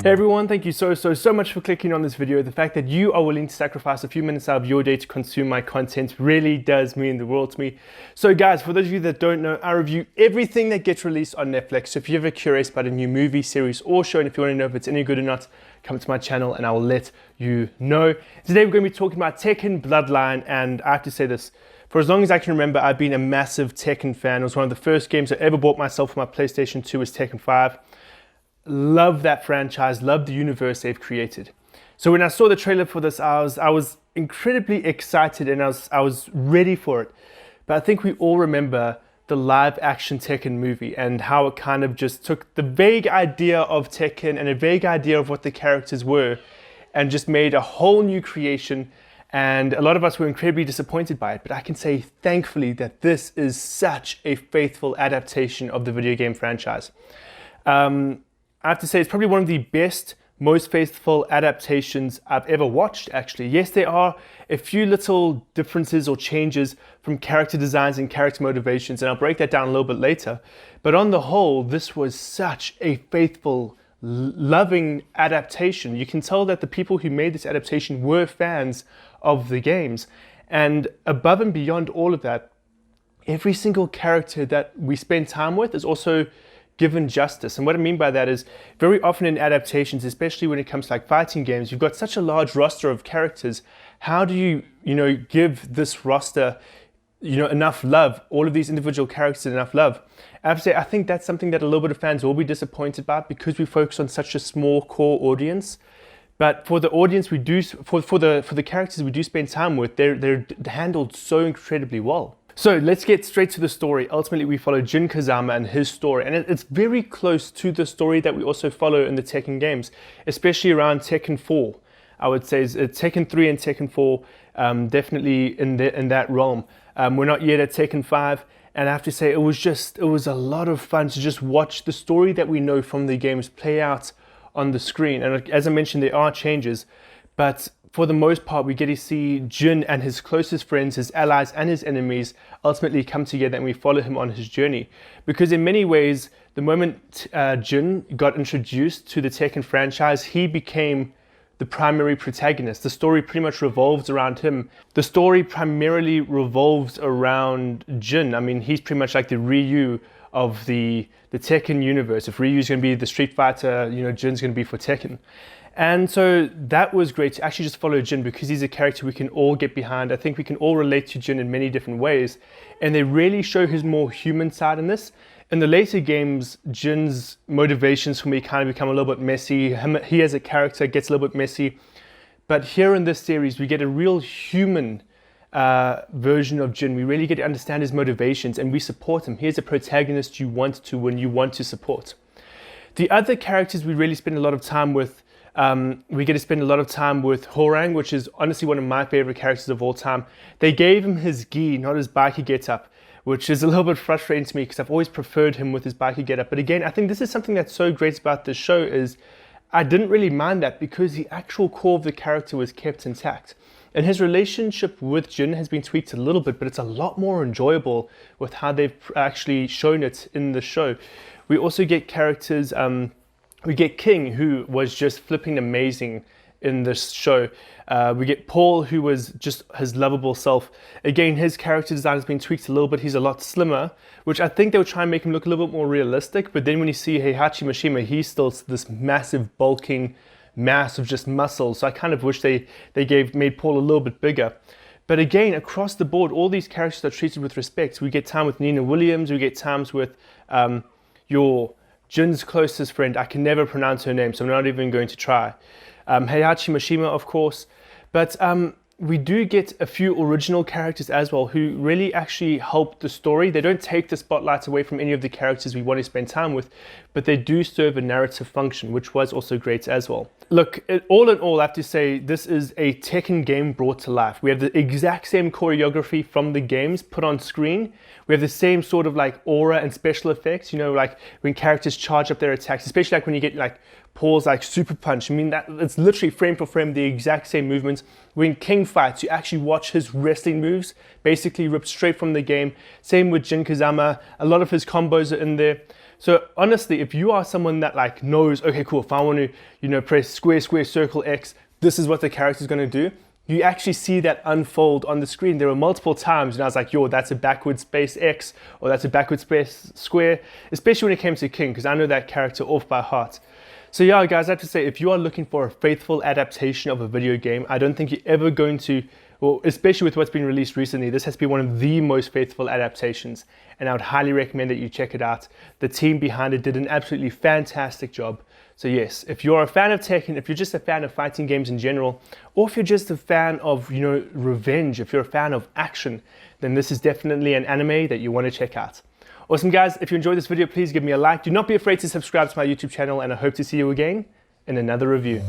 Hey everyone, thank you so much for clicking on this video. The fact that you are willing to sacrifice a few minutes out of your day to consume my content really does mean the world to me. So guys, for those of you that don't know, I review everything that gets released on Netflix. So if you're ever curious about a new movie, series or show, and if you want to know if it's any good or not, come to my channel and I will let you know. Today we're going to be talking about Tekken Bloodline, and I have to say this, for as long as I can remember, I've been a massive Tekken fan. It was one of the first games I ever bought myself for my PlayStation 2 was Tekken 5. Love that franchise, love the universe they've created. So when I saw the trailer for this, I was incredibly excited and I was ready for it. But I think we all remember the live action Tekken movie and how it kind of just took the vague idea of Tekken and a vague idea of what the characters were and just made a whole new creation. And a lot of us were incredibly disappointed by it, but I can say thankfully that this is such a faithful adaptation of the video game franchise. I have to say it's probably one of the best, most faithful adaptations I've ever watched, actually. Yes, there are a few little differences or changes from character designs and character motivations, and I'll break that down a little bit later. But on the whole, this was such a faithful, loving adaptation. You can tell that the people who made this adaptation were fans of the games. And above and beyond all of that, every single character that we spend time with is also given justice. And what I mean by that is very often in adaptations, especially when it comes to like fighting games, you've got such a large roster of characters. How do you give this roster enough love, all of these individual characters enough love? I have to say, I think that's something that a little bit of fans will be disappointed about because we focus on such a small core audience. But for the audience we do, for the characters we do spend time with, they're handled so incredibly well. So let's get straight to the story. Ultimately, we follow Jin Kazama and his story, and it's very close to the story that we also follow in the Tekken games, especially around Tekken 4. I would say Tekken 3 and Tekken 4, definitely in that realm. We're not yet at Tekken 5, and I have to say it was a lot of fun to just watch the story that we know from the games play out on the screen. And as I mentioned, there are changes, but for the most part, we get to see Jin and his closest friends, his allies and his enemies ultimately come together, and we follow him on his journey. Because in many ways, the moment Jin got introduced to the Tekken franchise, he became the primary protagonist. The story pretty much revolves around him. The story primarily revolves around Jin. I mean, he's pretty much like the Ryu of the Tekken universe. If Ryu's going to be the Street Fighter, Jin's going to be for Tekken. And so that was great to actually just follow Jin because he's a character we can all get behind. I think we can all relate to Jin in many different ways. And they really show his more human side in this. In the later games, Jin's motivations for me kind of become a little bit messy. He as a character gets a little bit messy. But here in this series, we get a real human version of Jin. We really get to understand his motivations and we support him. He's a protagonist you want to when you want to support. The other characters we really spend a lot of time with, we get to spend a lot of time with Horang, which is honestly one of my favorite characters of all time. They gave him his gi, not his biker getup, which is a little bit frustrating to me because I've always preferred him with his biker getup. But again, I think this is something that's so great about this show is I didn't really mind that because the actual core of the character was kept intact. And his relationship with Jin has been tweaked a little bit, but it's a lot more enjoyable with how they've actually shown it in the show. We also get characters, we get King, who was just flipping amazing in this show. We get Paul, who was just his lovable self. Again, his character design has been tweaked a little bit. He's a lot slimmer, which I think they were trying to make him look a little bit more realistic. But then when you see Heihachi Mishima, he's still this massive, bulking mass of just muscle. So I kind of wish they made Paul a little bit bigger. But again, across the board, all these characters are treated with respect. We get time with Nina Williams. We get times with your Jin's closest friend. I can never pronounce her name, so I'm not even going to try. Heihachi Mishima, of course. But we do get a few original characters as well who really actually help the story. They don't take the spotlight away from any of the characters we want to spend time with, but they do serve a narrative function, which was also great as well. Look, all in all, I have to say this is a Tekken game brought to life. We have the exact same choreography from the games put on screen. We have the same sort of like aura and special effects, like when characters charge up their attacks, especially like when you get like Paul's like super punch. I mean, it's literally frame for frame the exact same movements. When King fights, you actually watch his wrestling moves basically ripped straight from the game. Same with Jin Kazama. A lot of his combos are in there. So honestly, if you are someone that like knows, okay, cool, if I want to, you know, press square, square, circle, X, this is what the character is going to do. You actually see that unfold on the screen. There were multiple times and I was like, yo, that's a backward space X, or that's a backward space square, especially when it came to King, because I know that character off by heart. So yeah, guys, I have to say, if you are looking for a faithful adaptation of a video game, I don't think you're ever going to, well, especially with what's been released recently, this has to be one of the most faithful adaptations, and I would highly recommend that you check it out. The team behind it did an absolutely fantastic job. So yes, if you're a fan of Tekken, if you're just a fan of fighting games in general, or if you're just a fan of, you know, revenge, if you're a fan of action, then this is definitely an anime that you want to check out. Awesome, guys. If you enjoyed this video, please give me a like. Do not be afraid to subscribe to my YouTube channel, and I hope to see you again in another review.